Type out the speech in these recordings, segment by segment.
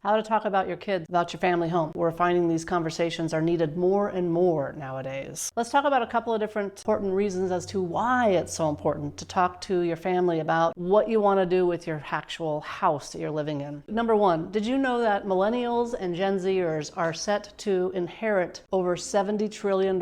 how to talk about your kids, about your family home. We're finding these conversations are needed more and more nowadays. Let's talk about a couple of different important reasons as to why it's so important to talk to your family about what you want to do with your actual house that you're living in. Number one, did you know that millennials and Gen Zers are set to inherit over $70 trillion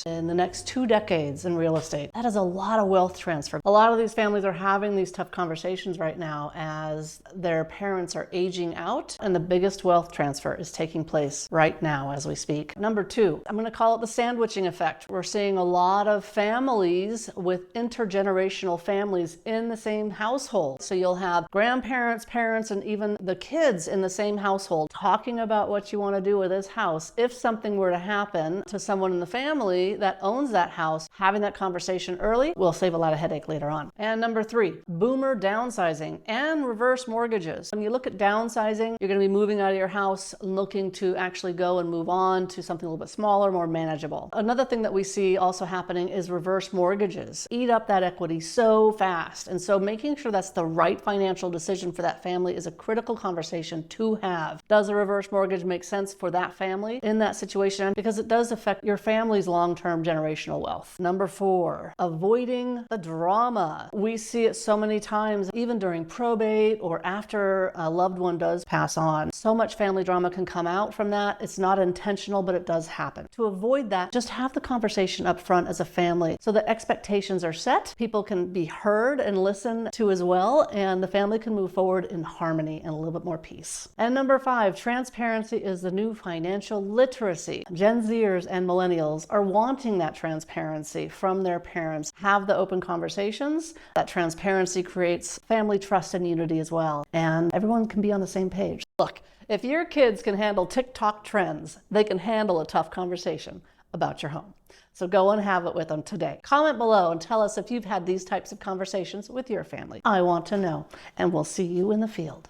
in the next 2 decades in real estate? That is a lot of wealth transfer. A lot of these families are having these tough conversations right now as their parents are aging out, and the biggest wealth transfer is taking place right now as we speak. Number two, I'm going to call it the sandwiching effect. We're seeing a lot of families with intergenerational families in the same household. So you'll have grandparents, parents, and even the kids in the same household talking about what you want to do with this house. If something were to happen to someone in the family that owns that house, having that conversation early will save a lot of headache later on. And number three, boomer downsizing and reverse mortgages. When you look at downsizing, you're going to be moving out of your house, looking to actually go and move on to something a little bit smaller, more manageable. Another thing that we see also happening is reverse mortgages. Eat up that equity so fast. And so making sure that's the right financial decision for that family is a critical conversation to have. Does a reverse mortgage make sense for that family in that situation? Because it does affect your family's long-term generational wealth. Number four, avoiding the drama. We see it so many times, even during probate or after a loved one does pass on. So much family drama can come out from that. It's not intentional, but it does happen. To avoid that, just have the conversation up front as a family so that expectations are set, people can be heard and listened to as well, and the family can move forward in harmony and a little bit more peace. And number five, transparency is the new financial literacy. Gen Zers and millennials are wanting that transparency from their parents. Have the open conversations. That transparency creates family trust and unity as well. And everyone can be on the same page. Look, if your kids can handle TikTok trends, they can handle a tough conversation about your home. So go and have it with them today. Comment below and tell us if you've had these types of conversations with your family. I want to know, and we'll see you in the field.